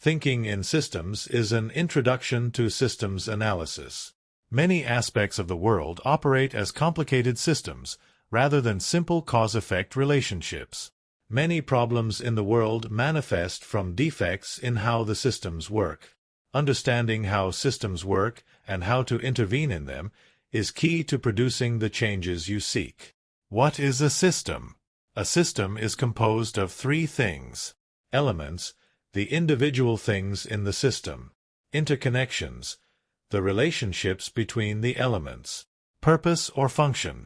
Thinking in Systems is an introduction to systems analysis. Many aspects of the world operate as complicated systems, rather than simple cause-effect relationships. Many problems in the world manifest from defects in how the systems work. Understanding how systems work and how to intervene in them is key to producing the changes you seek. What is a system? A system is composed of three things: elements, the individual things in the system; interconnections, the relationships between the elements; purpose or function,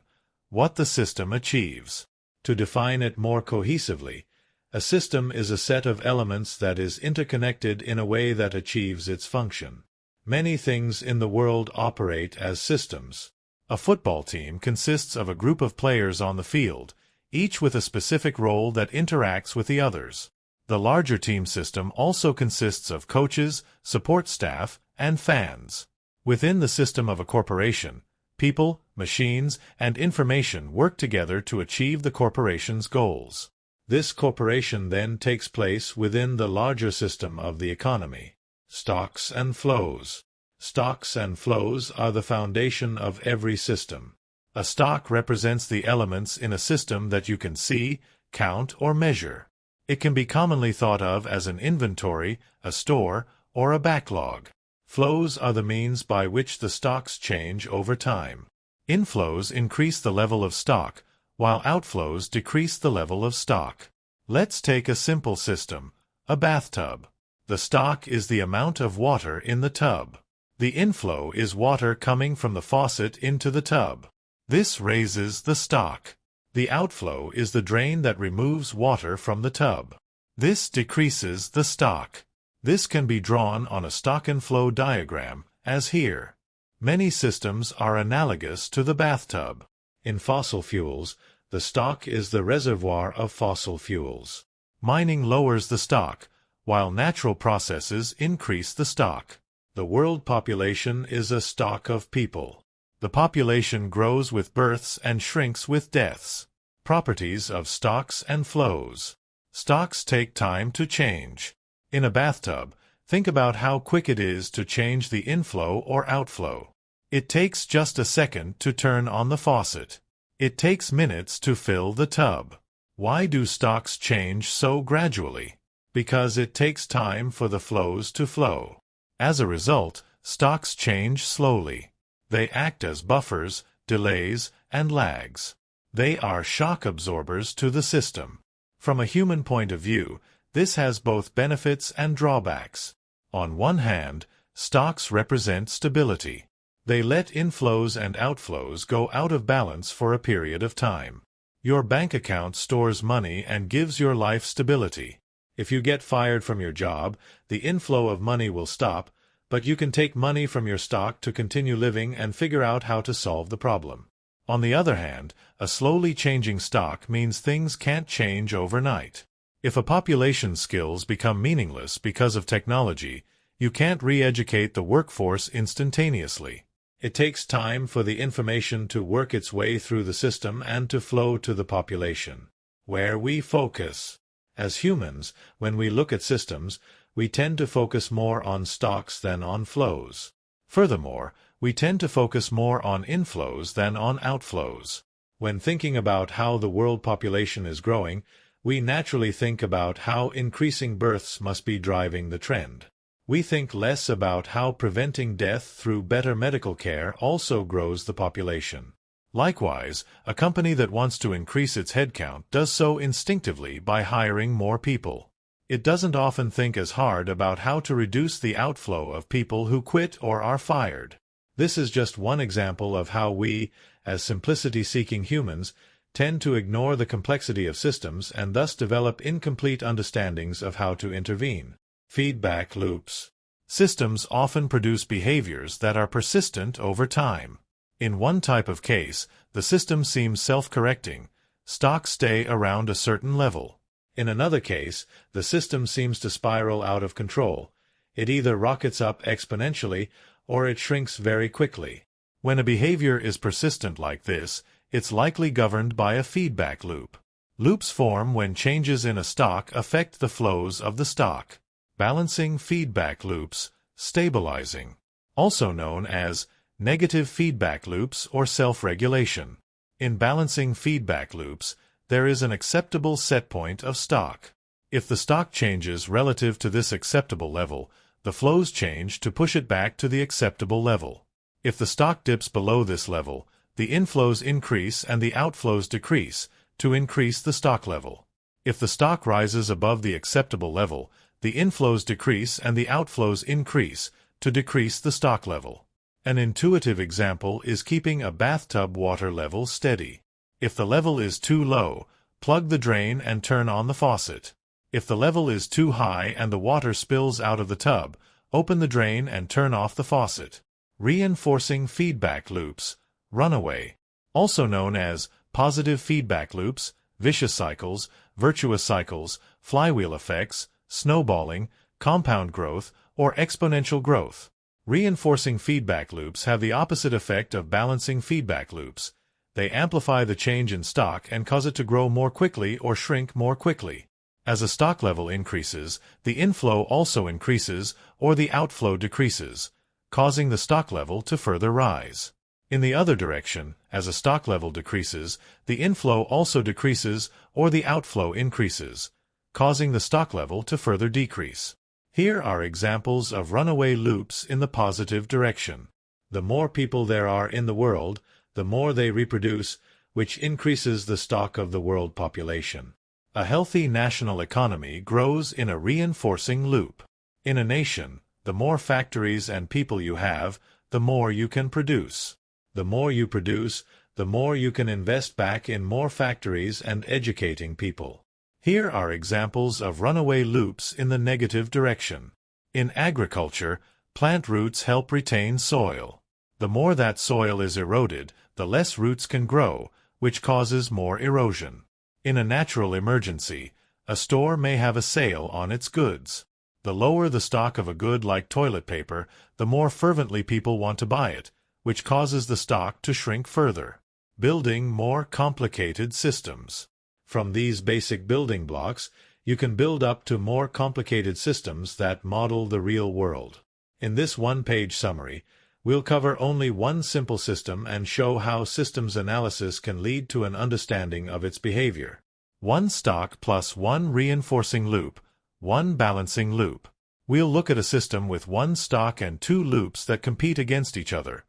what the system achieves. To define it more cohesively, a system is a set of elements that is interconnected in a way that achieves its function. Many things in the world operate as systems. A football team consists of a group of players on the field, each with a specific role that interacts with the others. The larger team system also consists of coaches, support staff, and fans. Within the system of a corporation, people, machines, and information work together to achieve the corporation's goals. This corporation then takes place within the larger system of the economy. Stocks and flows. Stocks and flows are the foundation of every system. A stock represents the elements in a system that you can see, count, or measure. It can be commonly thought of as an inventory, a store, or a backlog. Flows are the means by which the stocks change over time. Inflows increase the level of stock, while outflows decrease the level of stock. Let's take a simple system, a bathtub. The stock is the amount of water in the tub. The inflow is water coming from the faucet into the tub. This raises the stock. The outflow is the drain that removes water from the tub. This decreases the stock. This can be drawn on a stock and flow diagram, as here. Many systems are analogous to the bathtub. In fossil fuels, the stock is the reservoir of fossil fuels. Mining lowers the stock, while natural processes increase the stock. The world population is a stock of people. The population grows with births and shrinks with deaths. Properties of stocks and flows. Stocks take time to change. In a bathtub, think about how quick it is to change the inflow or outflow. It takes just a second to turn on the faucet. It takes minutes to fill the tub. Why do stocks change so gradually? Because it takes time for the flows to flow. As a result, stocks change slowly. They act as buffers, delays, and lags. They are shock absorbers to the system. From a human point of view, this has both benefits and drawbacks. On one hand, stocks represent stability. They let inflows and outflows go out of balance for a period of time. Your bank account stores money and gives your life stability. If you get fired from your job, the inflow of money will stop, but you can take money from your stock to continue living and figure out how to solve the problem. On the other hand, a slowly changing stock means things can't change overnight. If a population's skills become meaningless because of technology, you can't re-educate the workforce instantaneously. It takes time for the information to work its way through the system and to flow to the population. Where we focus. As humans, when we look at systems, we tend to focus more on stocks than on flows. Furthermore, we tend to focus more on inflows than on outflows. When thinking about how the world population is growing, we naturally think about how increasing births must be driving the trend. We think less about how preventing death through better medical care also grows the population. Likewise, a company that wants to increase its headcount does so instinctively by hiring more people. It doesn't often think as hard about how to reduce the outflow of people who quit or are fired. This is just one example of how we, as simplicity-seeking humans, tend to ignore the complexity of systems and thus develop incomplete understandings of how to intervene. Feedback loops. Systems often produce behaviors that are persistent over time. In one type of case, the system seems self-correcting. Stocks stay around a certain level. In another case, the system seems to spiral out of control. It either rockets up exponentially or it shrinks very quickly. When a behavior is persistent like this, it's likely governed by a feedback loop. Loops form when changes in a stock affect the flows of the stock. Balancing feedback loops, stabilizing. Also known as negative feedback loops or self-regulation. In balancing feedback loops, there is an acceptable set point of stock. If the stock changes relative to this acceptable level, the flows change to push it back to the acceptable level. If the stock dips below this level, the inflows increase and the outflows decrease to increase the stock level. If the stock rises above the acceptable level, the inflows decrease and the outflows increase to decrease the stock level. An intuitive example is keeping a bathtub water level steady. If the level is too low, plug the drain and turn on the faucet. If the level is too high and the water spills out of the tub, open the drain and turn off the faucet. Reinforcing feedback loops, runaway. Also known as positive feedback loops, vicious cycles, virtuous cycles, flywheel effects, snowballing, compound growth, or exponential growth. Reinforcing feedback loops have the opposite effect of balancing feedback loops. They amplify the change in stock and cause it to grow more quickly or shrink more quickly. As a stock level increases, the inflow also increases or the outflow decreases, causing the stock level to further rise. In the other direction, as a stock level decreases, the inflow also decreases or the outflow increases, causing the stock level to further decrease. Here are examples of runaway loops in the positive direction. The more people there are in the world, the more they reproduce, which increases the stock of the world population. A healthy national economy grows in a reinforcing loop. In a nation, the more factories and people you have, the more you can produce. The more you produce, the more you can invest back in more factories and educating people. Here are examples of runaway loops in the negative direction. In agriculture, plant roots help retain soil. The more that soil is eroded, the less roots can grow, which causes more erosion. In a natural emergency, a store may have a sale on its goods. The lower the stock of a good like toilet paper, the more fervently people want to buy it, which causes the stock to shrink further. Building more complicated systems. From these basic building blocks, you can build up to more complicated systems that model the real world. In this one-page summary, we'll cover only one simple system and show how systems analysis can lead to an understanding of its behavior. One stock plus one reinforcing loop, one balancing loop. We'll look at a system with one stock and two loops that compete against each other,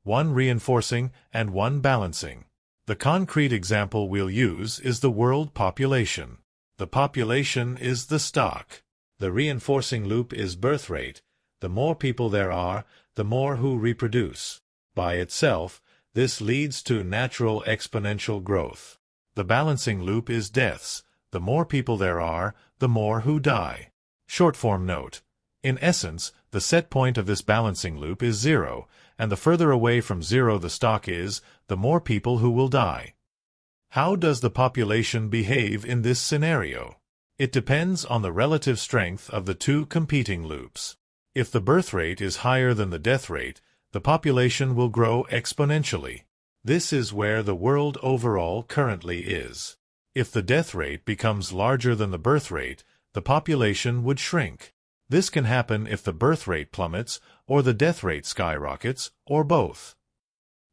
one reinforcing and one balancing. The concrete example we'll use is the world population. The population is the stock. The reinforcing loop is birth rate. The more people there are, the more who reproduce. By itself, this leads to natural exponential growth. The balancing loop is deaths. The more people there are, the more who die. Short-form note. In essence, the set point of this balancing loop is 0, and the further away from 0 the stock is, the more people who will die. How does the population behave in this scenario? It depends on the relative strength of the two competing loops. If the birth rate is higher than the death rate, the population will grow exponentially. This is where the world overall currently is. If the death rate becomes larger than the birth rate, the population would shrink. This can happen if the birth rate plummets, or the death rate skyrockets, or both.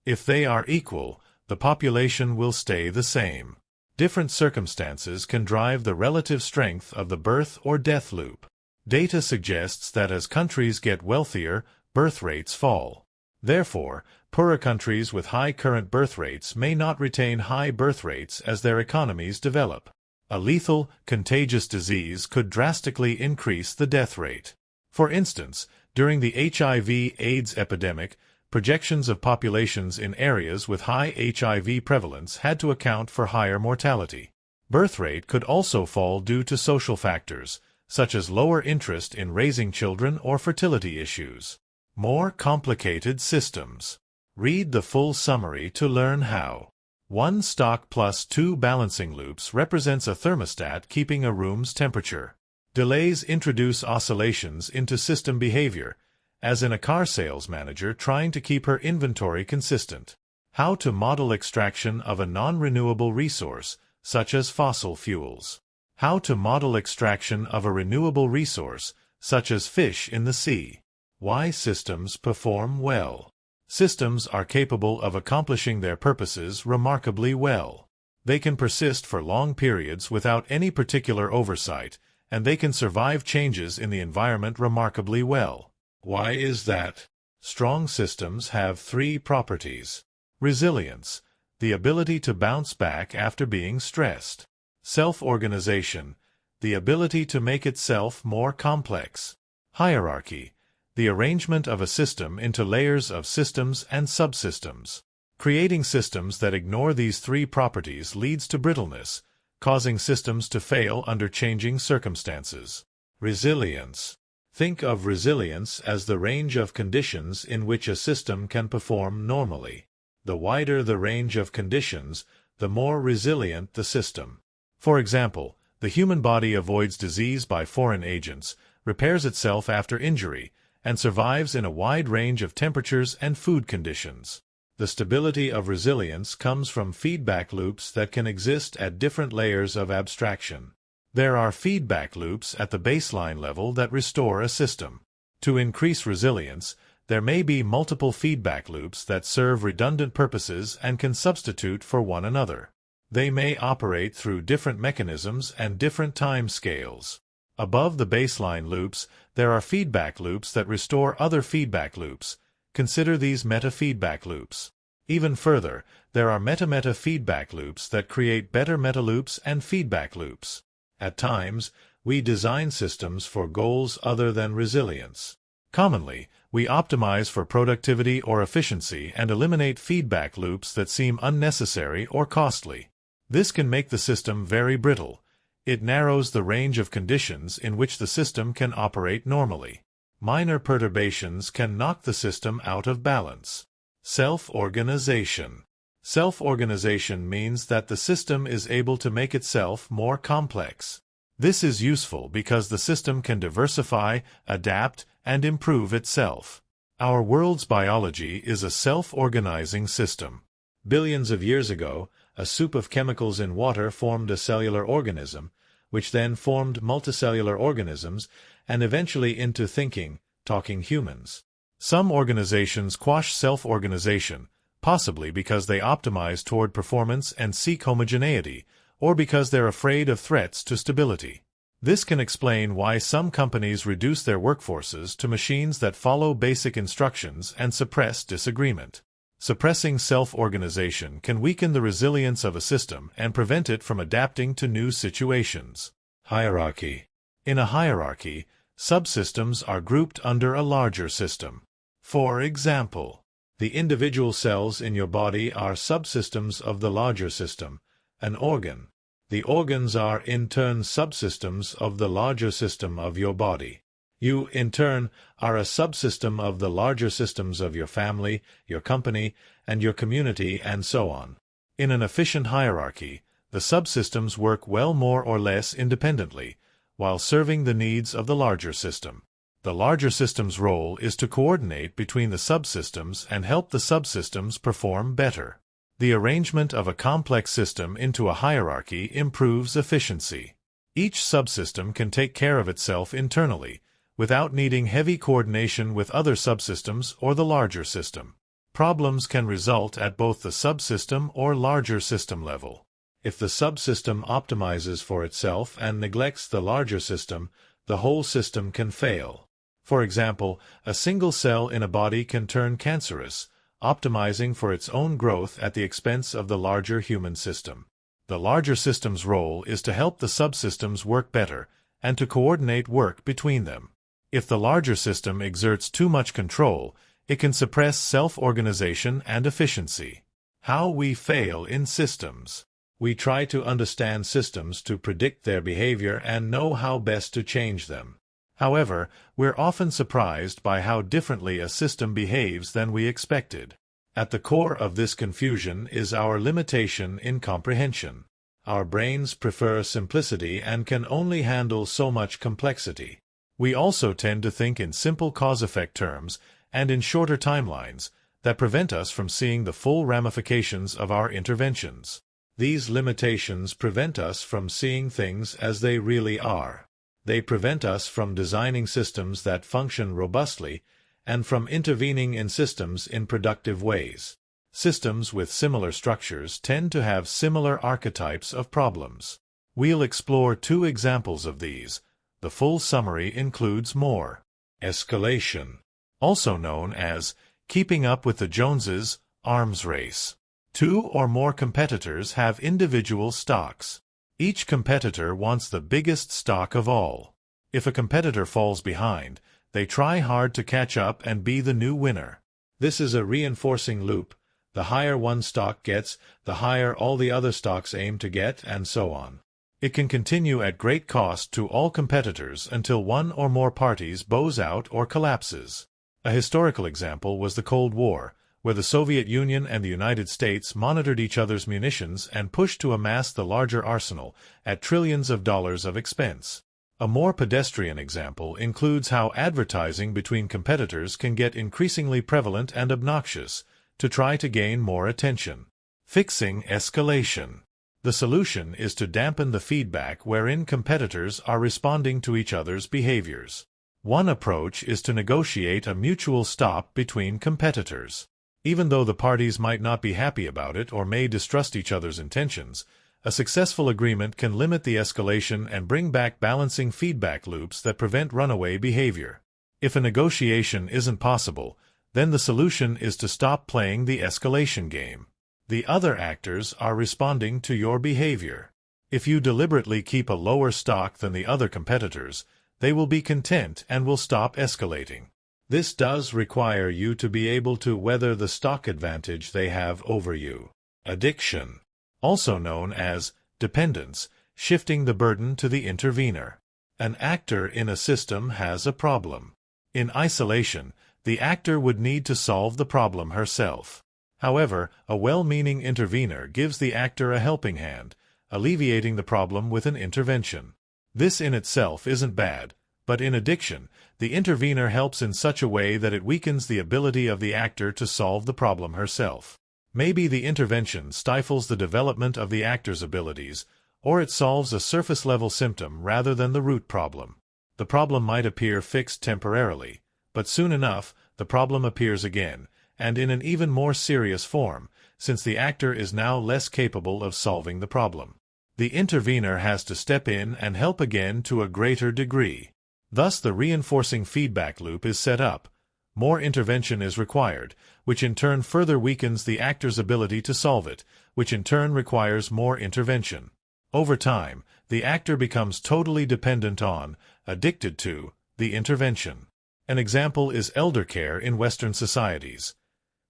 If they are equal, the population will stay the same. Different circumstances can drive the relative strength of the birth or death loop. Data suggests that as countries get wealthier, birth rates fall. Therefore, poorer countries with high current birth rates may not retain high birth rates as their economies develop. A lethal, contagious disease could drastically increase the death rate. For instance, during the HIV/AIDS epidemic, projections of populations in areas with high HIV prevalence had to account for higher mortality. Birth rate could also fall due to social factors, such as lower interest in raising children or fertility issues. More complicated systems. Read the full summary to learn how. One stock plus two balancing loops represents a thermostat keeping a room's temperature. Delays introduce oscillations into system behavior, as in a car sales manager trying to keep her inventory consistent. How to model extraction of a non-renewable resource, such as fossil fuels. How to model extraction of a renewable resource, such as fish in the sea. Why systems perform well. Systems are capable of accomplishing their purposes remarkably well. They can persist for long periods without any particular oversight, and they can survive changes in the environment remarkably well. Why is that? Strong systems have three properties. Resilience, the ability to bounce back after being stressed. Self-organization, the ability to make itself more complex. Hierarchy, the arrangement of a system into layers of systems and subsystems. Creating systems that ignore these three properties leads to brittleness, causing systems to fail under changing circumstances. Resilience. Think of resilience as the range of conditions in which a system can perform normally. The wider the range of conditions, the more resilient the system. For example, the human body avoids disease by foreign agents, repairs itself after injury, and survives in a wide range of temperatures and food conditions. The stability of resilience comes from feedback loops that can exist at different layers of abstraction. There are feedback loops at the baseline level that restore a system. To increase resilience, there may be multiple feedback loops that serve redundant purposes and can substitute for one another. They may operate through different mechanisms and different time scales. Above the baseline loops, there are feedback loops that restore other feedback loops. Consider these meta-feedback loops. Even further, there are meta-meta feedback loops that create better meta-loops and feedback loops. At times, we design systems for goals other than resilience. Commonly, we optimize for productivity or efficiency and eliminate feedback loops that seem unnecessary or costly. This can make the system very brittle. It narrows the range of conditions in which the system can operate normally. Minor perturbations can knock the system out of balance. Self-organization. Self-organization means that the system is able to make itself more complex. This is useful because the system can diversify, adapt, and improve itself. Our world's biology is a self-organizing system. Billions of years ago, a soup of chemicals in water formed a cellular organism, which then formed multicellular organisms, and eventually into thinking, talking humans. Some organizations quash self-organization, possibly because they optimize toward performance and seek homogeneity, or because they're afraid of threats to stability. This can explain why some companies reduce their workforces to machines that follow basic instructions and suppress disagreement. Suppressing self-organization can weaken the resilience of a system and prevent it from adapting to new situations. Hierarchy. In a hierarchy, subsystems are grouped under a larger system. For example, the individual cells in your body are subsystems of the larger system, an organ. The organs are in turn subsystems of the larger system of your body. You, in turn, are a subsystem of the larger systems of your family, your company, and your community, and so on. In an efficient hierarchy, the subsystems work well more or less independently, while serving the needs of the larger system. The larger system's role is to coordinate between the subsystems and help the subsystems perform better. The arrangement of a complex system into a hierarchy improves efficiency. Each subsystem can take care of itself internally, without needing heavy coordination with other subsystems or the larger system. Problems can result at both the subsystem or larger system level. If the subsystem optimizes for itself and neglects the larger system, the whole system can fail. For example, a single cell in a body can turn cancerous, optimizing for its own growth at the expense of the larger human system. The larger system's role is to help the subsystems work better and to coordinate work between them. If the larger system exerts too much control, it can suppress self-organization and efficiency. How we fail in systems. We try to understand systems to predict their behavior and know how best to change them. However, we're often surprised by how differently a system behaves than we expected. At the core of this confusion is our limitation in comprehension. Our brains prefer simplicity and can only handle so much complexity. We also tend to think in simple cause-effect terms and in shorter timelines that prevent us from seeing the full ramifications of our interventions. These limitations prevent us from seeing things as they really are. They prevent us from designing systems that function robustly and from intervening in systems in productive ways. Systems with similar structures tend to have similar archetypes of problems. We'll explore two examples of these. The full summary includes more. Escalation, also known as keeping up with the Joneses, arms race. Two or more competitors have individual stocks. Each competitor wants the biggest stock of all. If a competitor falls behind, they try hard to catch up and be the new winner. This is a reinforcing loop. The higher one stock gets, the higher all the other stocks aim to get, and so on. It can continue at great cost to all competitors until one or more parties bows out or collapses. A historical example was the Cold War, where the Soviet Union and the United States monitored each other's munitions and pushed to amass the larger arsenal at trillions of dollars of expense. A more pedestrian example includes how advertising between competitors can get increasingly prevalent and obnoxious to try to gain more attention. Fixing escalation. The solution is to dampen the feedback wherein competitors are responding to each other's behaviors. One approach is to negotiate a mutual stop between competitors. Even though the parties might not be happy about it or may distrust each other's intentions, a successful agreement can limit the escalation and bring back balancing feedback loops that prevent runaway behavior. If a negotiation isn't possible, then the solution is to stop playing the escalation game. The other actors are responding to your behavior. If you deliberately keep a lower stock than the other competitors, they will be content and will stop escalating. This does require you to be able to weather the stock advantage they have over you. Addiction, also known as dependence, shifting the burden to the intervener. An actor in a system has a problem. In isolation, the actor would need to solve the problem herself. However, a well-meaning intervener gives the actor a helping hand, alleviating the problem with an intervention. This in itself isn't bad, but in addiction, the intervener helps in such a way that it weakens the ability of the actor to solve the problem herself. Maybe the intervention stifles the development of the actor's abilities, or it solves a surface-level symptom rather than the root problem. The problem might appear fixed temporarily, but soon enough, the problem appears again, and in an even more serious form, since the actor is now less capable of solving the problem. The intervener has to step in and help again to a greater degree. Thus the reinforcing feedback loop is set up. More intervention is required, which in turn further weakens the actor's ability to solve it, which in turn requires more intervention. Over time, the actor becomes totally dependent on, addicted to, the intervention. An example is elder care in Western societies.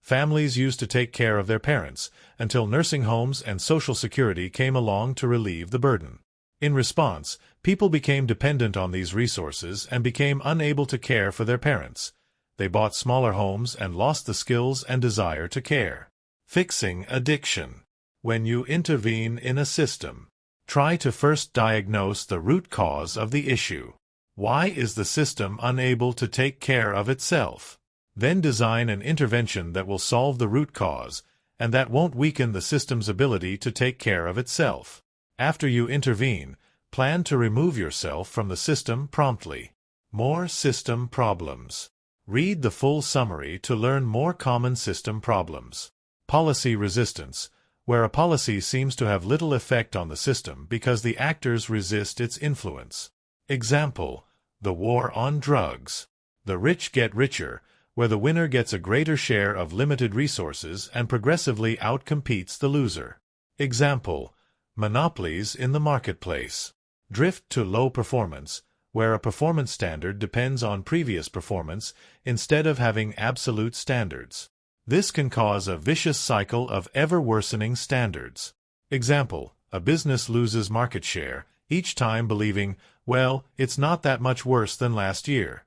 Families used to take care of their parents, until nursing homes and Social Security came along to relieve the burden. In response, people became dependent on these resources and became unable to care for their parents. They bought smaller homes and lost the skills and desire to care. Fixing addiction. When you intervene in a system, try to first diagnose the root cause of the issue. Why is the system unable to take care of itself? Then design an intervention that will solve the root cause, and that won't weaken the system's ability to take care of itself. After you intervene, plan to remove yourself from the system promptly. More system problems. Read the full summary to learn more common system problems. Policy resistance, where a policy seems to have little effect on the system because the actors resist its influence. Example: the war on drugs. The rich get richer, where the winner gets a greater share of limited resources and progressively outcompetes the loser. Example: monopolies in the marketplace. Drift to low performance, where a performance standard depends on previous performance instead of having absolute standards. This can cause a vicious cycle of ever-worsening standards. Example: a business loses market share, each time believing, well, it's not that much worse than last year.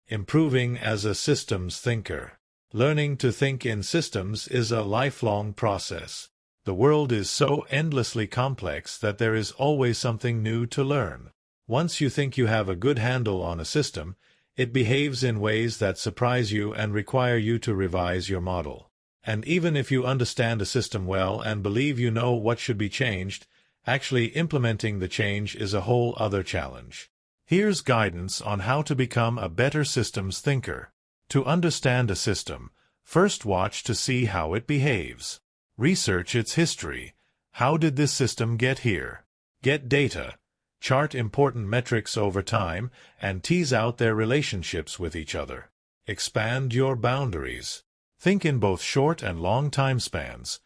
Improving as a systems thinker. Learning to think in systems is a lifelong process. The world is so endlessly complex that there is always something new to learn. Once you think you have a good handle on a system, it behaves in ways that surprise you and require you to revise your model. And even if you understand a system well and believe you know what should be changed, actually implementing the change is a whole other challenge. Here's guidance on how to become a better systems thinker. To understand a system, first watch to see how it behaves. Research its history. How did this system get here? Get data. Chart important metrics over time and tease out their relationships with each other. Expand your boundaries. Think in both short and long time spans.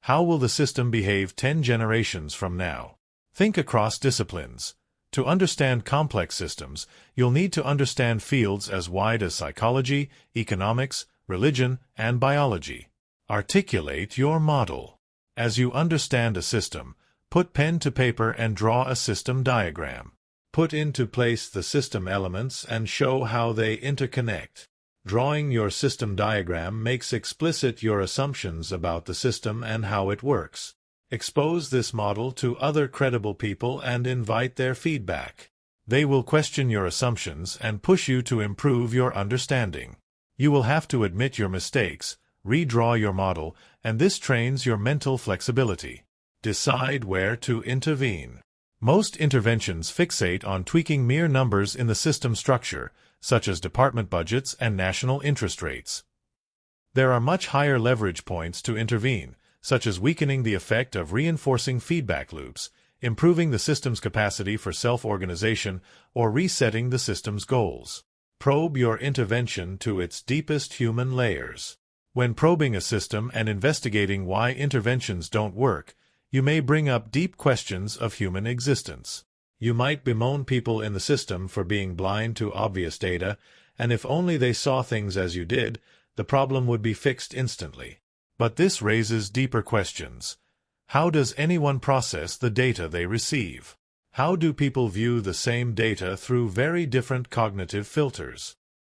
How will the system behave 10 generations from now? Think across disciplines. To understand complex systems, you'll need to understand fields as wide as psychology, economics, religion, and biology. Articulate your model. As you understand a system, put pen to paper and draw a system diagram. Put into place the system elements and show how they interconnect. Drawing your system diagram makes explicit your assumptions about the system and how it works. Expose this model to other credible people and invite their feedback. They will question your assumptions and push you to improve your understanding. You will have to admit your mistakes, redraw your model, and this trains your mental flexibility. Decide where to intervene. Most interventions fixate on tweaking mere numbers in the system structure, such as department budgets and national interest rates. There are much higher leverage points to intervene, such as weakening the effect of reinforcing feedback loops, improving the system's capacity for self-organization, or resetting the system's goals. Probe your intervention to its deepest human layers. When probing a system and investigating why interventions don't work, you may bring up deep questions of human existence. You might bemoan people in the system for being blind to obvious data, and if only they saw things as you did, the problem would be fixed instantly. But this raises deeper questions. How does anyone process the data they receive? How do people view the same data through very different cognitive filters?